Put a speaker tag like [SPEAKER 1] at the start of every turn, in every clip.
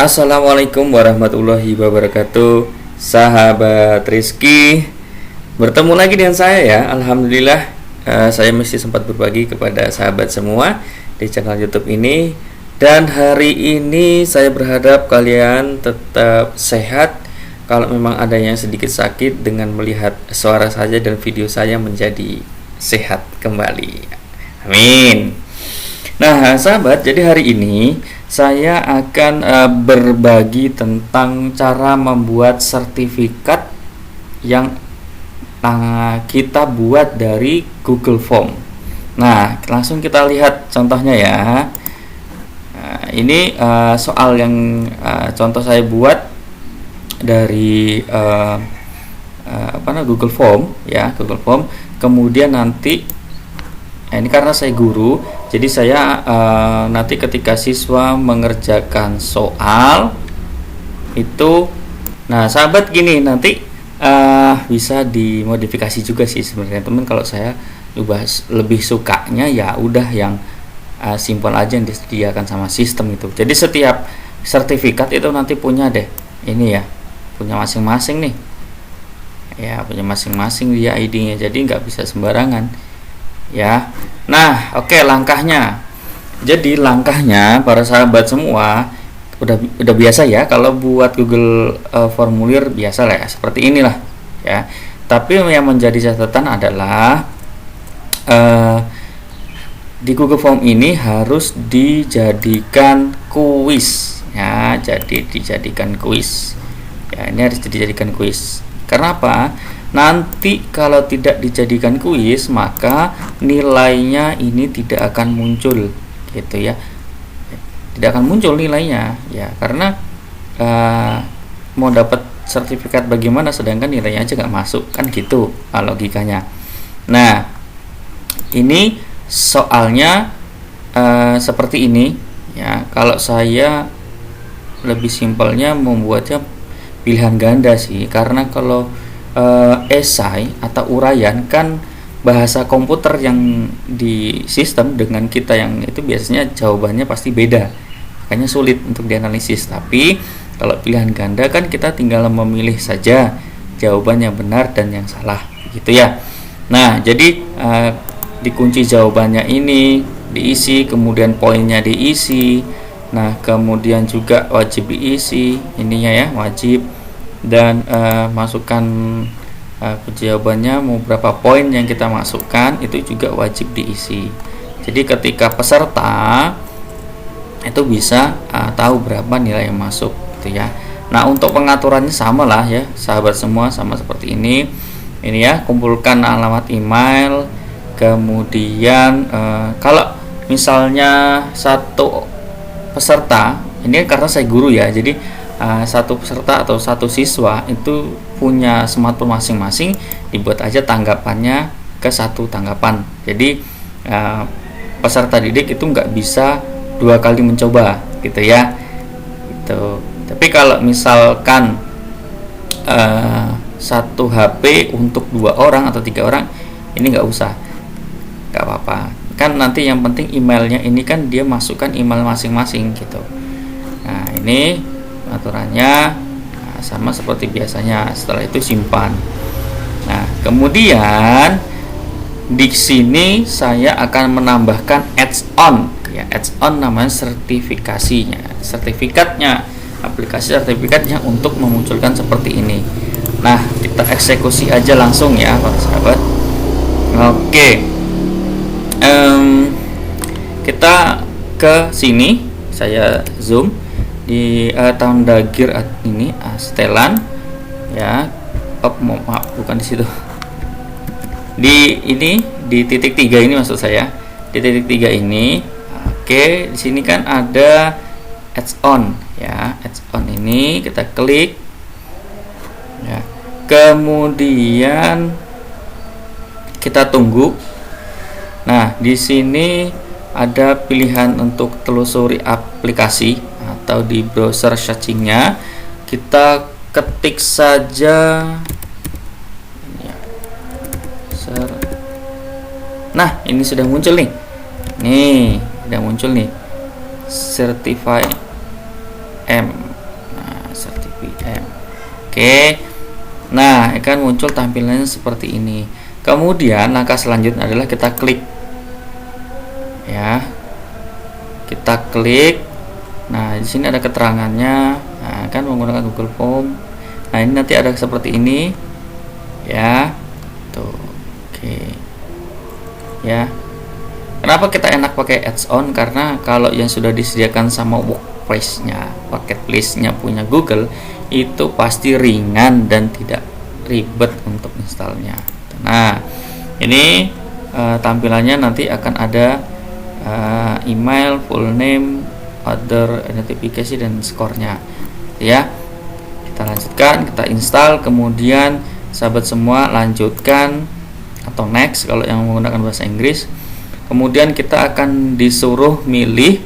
[SPEAKER 1] Assalamualaikum warahmatullahi wabarakatuh, sahabat Rizky. Bertemu lagi dengan saya ya. Alhamdulillah, saya mesti sempat berbagi kepada sahabat semua di channel YouTube ini. Dan hari ini saya berharap kalian tetap sehat. Kalau memang ada yang sedikit sakit, dengan melihat suara saja dan video saya menjadi sehat kembali. Amin. Nah, sahabat, jadi hari ini saya akan berbagi tentang cara membuat sertifikat yang kita buat dari Google Form. Nah, langsung kita lihat contohnya ya. Ini soal yang contoh saya buat dari Google Form ya, Google Form. Kemudian nanti ini karena saya guru, jadi saya nanti ketika siswa mengerjakan soal itu, nah sahabat gini nanti bisa dimodifikasi juga sih sebenarnya teman. Kalau saya lebih sukanya ya udah yang simpel aja yang disediakan sama sistem itu. Jadi setiap sertifikat itu nanti punya deh ini ya, punya masing-masing nih ya, punya masing-masing dia ID-nya, jadi nggak bisa sembarangan ya. Nah, oke, langkahnya. Jadi langkahnya para sahabat semua udah biasa ya kalau buat Google formulir biasa lah ya, seperti inilah ya. Tapi yang menjadi catatan adalah di Google Form ini harus dijadikan kuis ya. Jadi dijadikan kuis ya, ini harus dijadikan kuis. Karena apa? Nanti kalau tidak dijadikan kuis maka nilainya ini tidak akan muncul gitu ya, tidak akan muncul nilainya ya, karena mau dapat sertifikat bagaimana sedangkan nilainya aja nggak masuk, kan gitu logikanya. Nah, ini soalnya seperti ini ya. Kalau saya lebih simpelnya membuatnya pilihan ganda sih, karena kalau esai atau uraian kan bahasa komputer yang di sistem dengan kita yang itu biasanya jawabannya pasti beda, makanya sulit untuk dianalisis. Tapi kalau pilihan ganda kan kita tinggal memilih saja jawaban yang benar dan yang salah gitu ya. Nah, jadi dikunci jawabannya ini diisi, kemudian poinnya diisi. Nah, kemudian juga wajib diisi ininya ya, wajib, dan masukkan jawabannya mau berapa poin yang kita masukkan itu juga wajib diisi. Jadi ketika peserta itu bisa tahu berapa nilai yang masuk gitu ya. Nah, untuk pengaturannya sama lah ya sahabat semua, sama seperti ini ya. Kumpulkan alamat email, kemudian kalau misalnya satu peserta, ini karena saya guru ya, jadi satu peserta atau satu siswa itu punya smartphone masing-masing, dibuat aja tanggapannya ke satu tanggapan. Jadi peserta didik itu nggak bisa dua kali mencoba gitu ya gitu. Tapi kalau misalkan satu HP untuk 2 orang atau 3 orang, ini nggak usah, nggak apa-apa kan. Nanti yang penting emailnya ini kan dia masukkan email masing-masing gitu. Nah, ini aturannya sama seperti biasanya. Setelah itu simpan. Nah, kemudian di sini saya akan menambahkan add-on ya. Add-on namanya sertifikatnya, aplikasi sertifikatnya untuk memunculkan seperti ini. Nah, kita eksekusi aja langsung ya para sahabat. Oke, kita ke sini, saya zoom di tanda gear ini setelan ya. Maaf, bukan di situ, di ini di titik 3 ini maksud saya, di titik 3 ini. Oke, di sini kan ada add-on ya. Add-on ini kita klik ya, kemudian kita tunggu. Nah, di sini ada pilihan untuk telusuri aplikasi atau di browser searchingnya kita ketik saja. Nah, ini sudah muncul nih. Nih, sudah muncul nih. Certify Oke. Nah, akan muncul tampilannya seperti ini. Kemudian langkah selanjutnya adalah kita klik. Ya. Kita klik. Nah, di sini ada keterangannya. Nah, kan menggunakan Google Form. Nah, ini nanti ada seperti ini. Ya. Tuh. Oke. Ya. Kenapa kita enak pakai add-on? Karena kalau yang sudah disediakan sama WordPress-nya, paket listnya punya Google, itu pasti ringan dan tidak ribet untuk installnya. Nah, ini tampilannya nanti akan ada email, full name, other identification, dan skornya. Ya, kita lanjutkan, kita install, kemudian sahabat semua lanjutkan atau next kalau yang menggunakan bahasa Inggris. Kemudian kita akan disuruh milih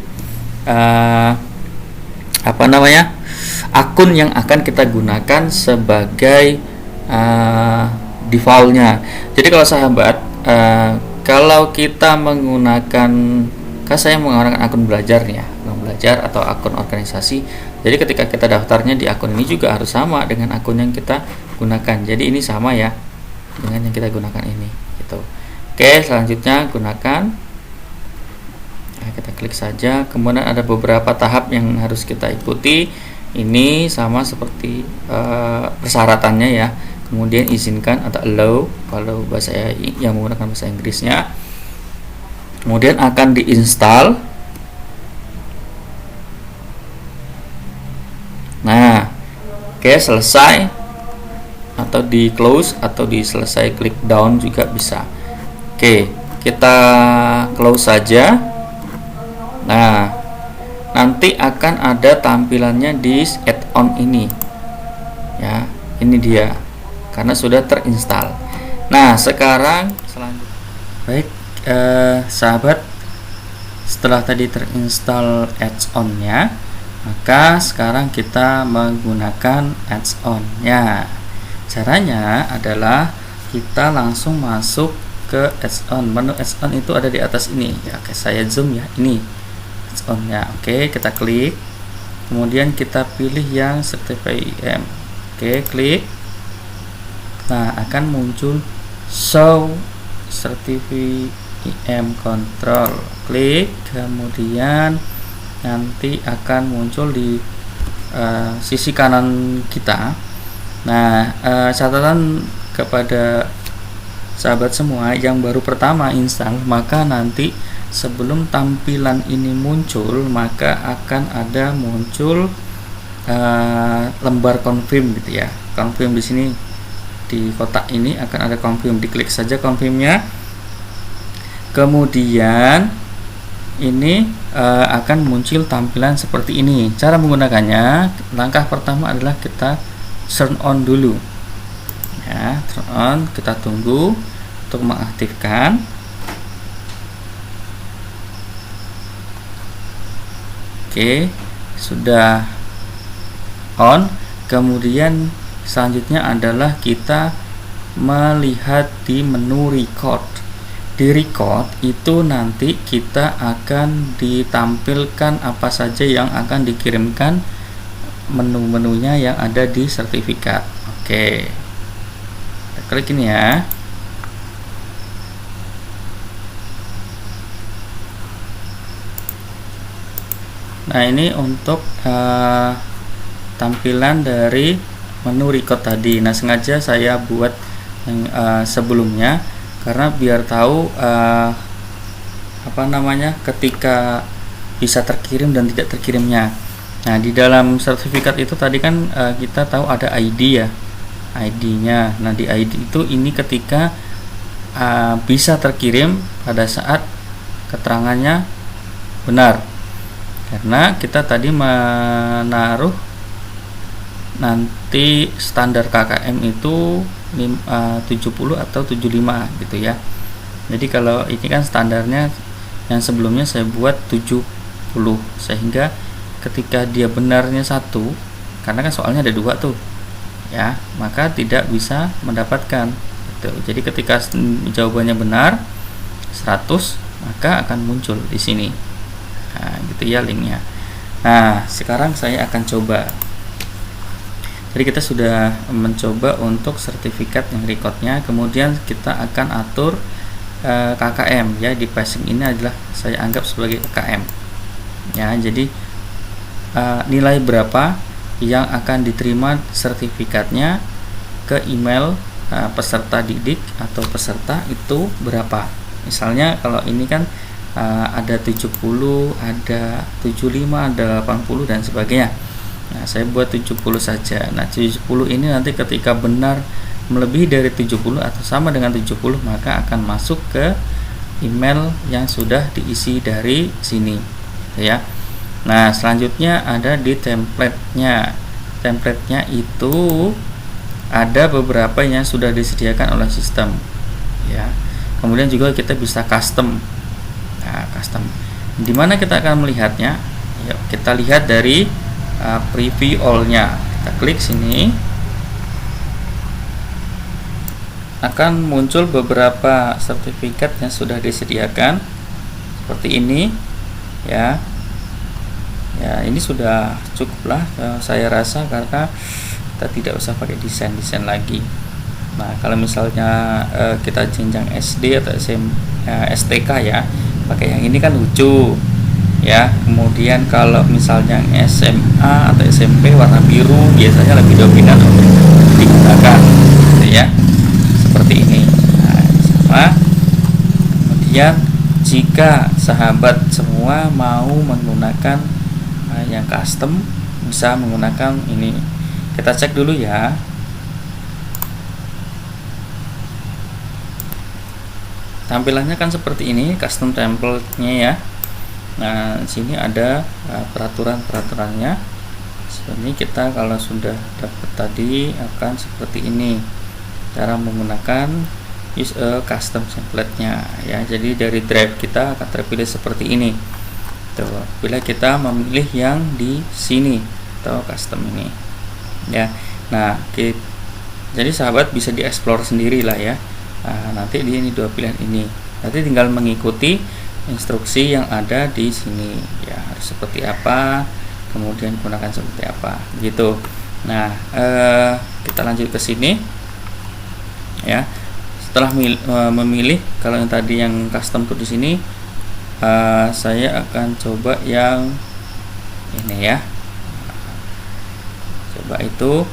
[SPEAKER 1] akun yang akan kita gunakan sebagai defaultnya. Jadi kalau sahabat, kalau kita menggunakan, kan saya menggunakan akun belajar ya, akun belajar atau akun organisasi. Jadi ketika kita daftarnya di akun ini juga harus sama dengan akun yang kita gunakan. Jadi ini sama ya dengan yang kita gunakan ini, gitu. Oke, selanjutnya gunakan. Nah, kita klik saja. Kemudian ada beberapa tahap yang harus kita ikuti. Ini sama seperti persyaratannya ya. Kemudian izinkan atau allow kalau bahasa yang menggunakan bahasa Inggrisnya. Kemudian akan diinstal. Nah, oke, selesai atau di close atau di selesai, klik down juga bisa. Oke, kita close saja. Nah, nanti akan ada tampilannya di add-on ini. Ya, ini dia. Karena sudah terinstall. Nah, sekarang selanjutnya. Baik, sahabat, setelah tadi terinstall add-on-nya, maka sekarang kita menggunakan add-on-nya. Caranya adalah kita langsung masuk ke add-on. Menu add-on itu ada di atas ini ya. Oke, saya zoom ya. Ini add-on-nya. Oke, kita klik. Kemudian kita pilih yang Certify IM. Oke, klik. Nah, akan muncul show Certify IM control. Klik, kemudian nanti akan muncul di sisi kanan kita. Nah, catatan kepada sahabat semua yang baru pertama install, maka nanti sebelum tampilan ini muncul, maka akan ada muncul lembar confirm gitu ya. Confirm di sini di kotak ini akan ada confirm, diklik saja confirmnya. Kemudian ini akan muncul tampilan seperti ini. Cara menggunakannya, langkah pertama adalah kita turn on dulu ya, turn on, kita tunggu untuk mengaktifkan. Oke, sudah on. Kemudian selanjutnya adalah kita melihat di menu record. Di record itu nanti kita akan ditampilkan apa saja yang akan dikirimkan, menu-menunya yang ada di sertifikat. Oke, kita klik ini ya. Nah, ini untuk tampilan dari menu record tadi. Nah, sengaja saya buat yang sebelumnya karena biar tahu ketika bisa terkirim dan tidak terkirimnya. Nah, di dalam sertifikat itu tadi kan kita tahu ada ID ya, ID-nya. Nah, di ID itu ini ketika bisa terkirim pada saat keterangannya benar. Karena kita tadi menaruh nanti standar KKM itu 70 atau 75 gitu ya. Jadi kalau ini kan standarnya yang sebelumnya saya buat 70, sehingga ketika dia benarnya 1, karena kan soalnya ada 2 tuh ya, maka tidak bisa mendapatkan gitu. Jadi ketika jawabannya benar 100, maka akan muncul di sini. Nah, gitu ya linknya. Nah, sekarang saya akan coba. Jadi kita sudah mencoba untuk sertifikat yang recordnya, kemudian kita akan atur KKM ya. Di passing ini adalah saya anggap sebagai KKM ya. Jadi nilai berapa yang akan diterima sertifikatnya ke email peserta didik atau peserta itu berapa. Misalnya kalau ini kan ada 70, ada 75, ada 80 dan sebagainya. Nah, saya buat 70 saja. Nah, 70 ini nanti ketika benar melebihi dari 70 atau sama dengan 70, maka akan masuk ke email yang sudah diisi dari sini ya. Nah, selanjutnya ada di template-nya. Template-nya itu ada beberapa yang sudah disediakan oleh sistem ya. Kemudian juga kita bisa custom. Nah, custom. Di mana kita akan melihatnya? Yuk, kita lihat dari preview all-nya. Kita klik sini, akan muncul beberapa sertifikat yang sudah disediakan seperti ini ya. Ya, ini sudah cukup lah saya rasa, karena kita tidak usah pakai desain lagi. Nah, kalau misalnya kita jenjang SD atau STK ya, pakai yang ini kan lucu ya. Kemudian kalau misalnya SMA atau SMP warna biru biasanya lebih dominan untuk digunakan gitu ya, seperti ini. Nah, sama. Kemudian jika sahabat semua mau menggunakan yang custom, bisa menggunakan ini. Kita cek dulu ya. Tampilannya kan seperti ini, custom template-nya ya. Nah, sini ada peraturan-peraturannya. Ini kita kalau sudah dapat tadi akan seperti ini cara menggunakan use a custom template-nya ya. Jadi dari drive kita akan terpilih seperti ini. Tuh, bila kita memilih yang di sini atau custom ini ya. Nah, jadi sahabat bisa dieksplor sendiri lah ya. Nah, nanti di ini dua pilihan ini. Nanti tinggal mengikuti instruksi yang ada di sini ya, harus seperti apa, kemudian gunakan seperti apa gitu. Nah, kita lanjut ke sini ya. Setelah memilih, kalau yang tadi yang custom tuh di sini, saya akan coba yang ini ya. Coba itu,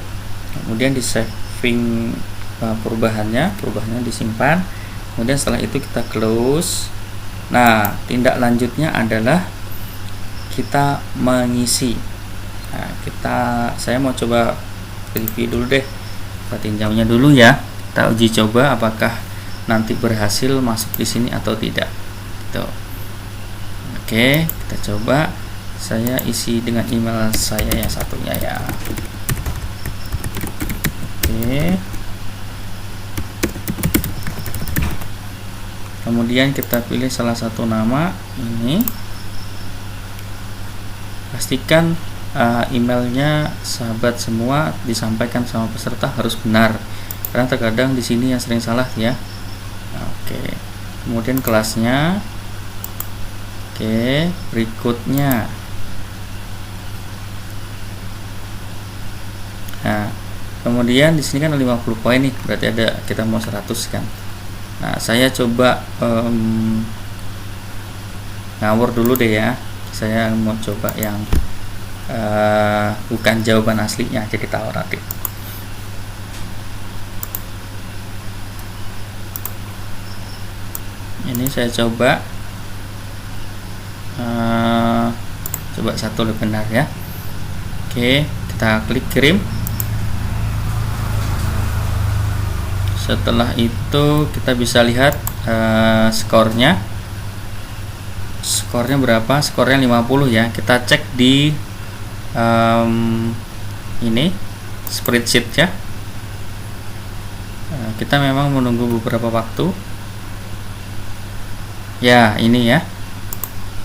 [SPEAKER 1] kemudian di saving perubahannya disimpan. Kemudian setelah itu kita close. Nah, tindak lanjutnya adalah kita mengisi. Nah, saya mau coba review dulu deh. Kita tinjaunya dulu ya. Kita uji coba apakah nanti berhasil masuk di sini atau tidak. Tuh. Oke, kita coba. Saya isi dengan email saya yang satunya ya. Oke. Kemudian kita pilih salah satu nama ini. Pastikan emailnya sahabat semua disampaikan sama peserta harus benar, karena terkadang di sini yang sering salah ya. Oke. Kemudian kelasnya. Oke, berikutnya. Nah, kemudian di sini kan ada 50 poin nih, berarti ada kita mau 100 kan. Nah, saya coba ngawur dulu deh ya. Saya mau coba yang bukan jawaban aslinya, jadi tahu nanti. Ini saya coba satu lebih benar ya. Oke, kita klik kirim. Setelah itu kita bisa lihat skornya berapa. Skornya 50 ya. Kita cek di ini spreadsheet ya. Kita memang menunggu beberapa waktu ya. Ini ya.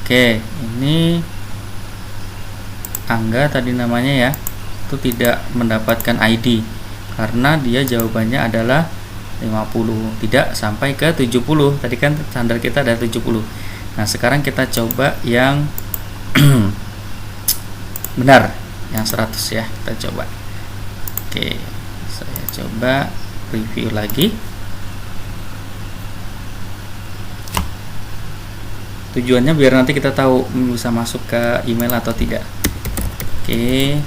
[SPEAKER 1] Oke, ini Angga tadi namanya ya, itu tidak mendapatkan ID karena dia jawabannya adalah 50, tidak sampai ke 70. Tadi kan standar kita ada 70. Nah, sekarang kita coba yang benar, yang 100 ya. Kita coba. Oke, saya coba review lagi. Tujuannya biar nanti kita tahu bisa masuk ke email atau tidak. Oke.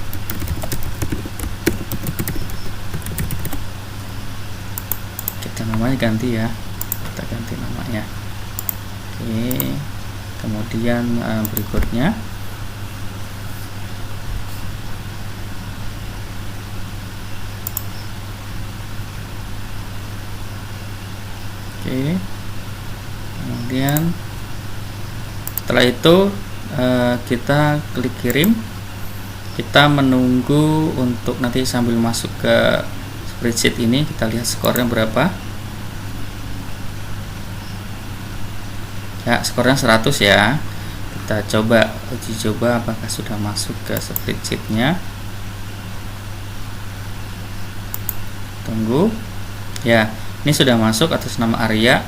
[SPEAKER 1] Kita namanya ganti ya. Kita ganti namanya. Oke. Kemudian berikutnya kemudian setelah itu kita klik kirim. Kita menunggu untuk nanti sambil masuk ke spreadsheet ini, kita lihat skornya berapa. Ya, skornya 100 ya. Kita coba uji coba apakah sudah masuk ke spreadsheetnya. Tunggu ya, ini sudah masuk atas nama Arya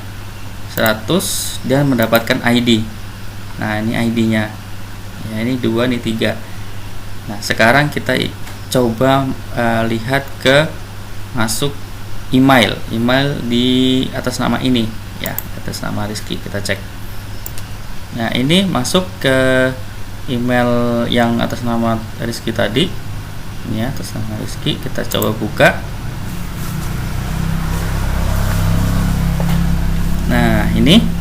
[SPEAKER 1] 100 dan mendapatkan ID. Nah, ini ID-nya ya, ini 2, ini 3. Nah, sekarang kita coba lihat ke masuk email di atas nama ini ya, atas nama Rizky. Kita cek. Nah, ini masuk ke email yang atas nama Rizky tadi. Ini ya, atas nama Rizky. Kita coba buka. Nah, ini.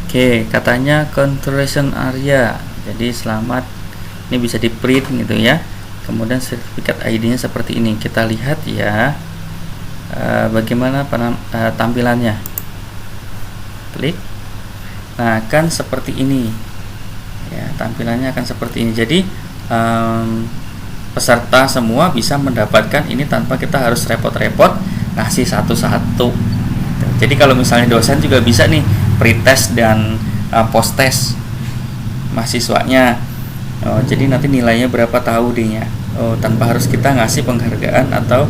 [SPEAKER 1] Oke, katanya congratulations Arya. Jadi selamat. Ini bisa di print gitu ya. Kemudian sertifikat ID-nya seperti ini. Kita lihat ya bagaimana tampilannya. Klik. Nah, akan seperti ini ya, tampilannya akan seperti ini. Jadi peserta semua bisa mendapatkan ini tanpa kita harus repot-repot ngasih satu-satu. Jadi kalau misalnya dosen juga bisa nih pretest dan post test mahasiswanya. Jadi nanti nilainya berapa tahu dehnya. Tanpa harus kita ngasih penghargaan atau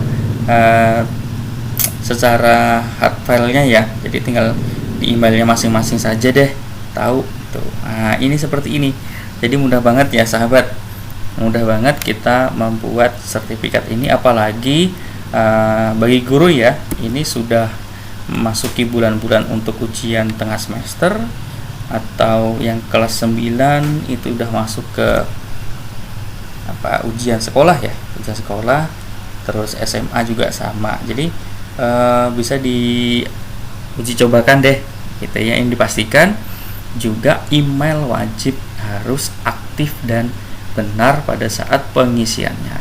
[SPEAKER 1] secara hard filenya ya. Jadi tinggal di emailnya masing-masing saja deh tahu tuh. Nah, ini seperti ini. Jadi mudah banget ya sahabat. Mudah banget kita membuat sertifikat ini, apalagi bagi guru ya. Ini sudah memasuki bulan-bulan untuk ujian tengah semester atau yang kelas 9 itu udah masuk ke ujian sekolah ya, ujian sekolah, terus SMA juga sama. Jadi bisa diuji cobakan deh gitu ya. Yang dipastikan juga email wajib harus aktif dan benar pada saat pengisiannya.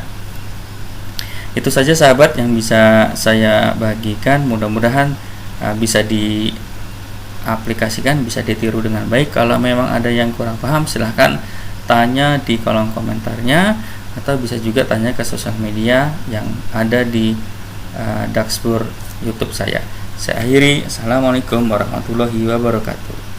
[SPEAKER 1] Itu saja sahabat yang bisa saya bagikan. Mudah-mudahan bisa diaplikasikan, bisa ditiru dengan baik. Kalau memang ada yang kurang paham, silahkan tanya di kolom komentarnya, atau bisa juga tanya ke sosial media yang ada di Daxpur YouTube saya. Saya akhiri. Assalamualaikum warahmatullahi wabarakatuh.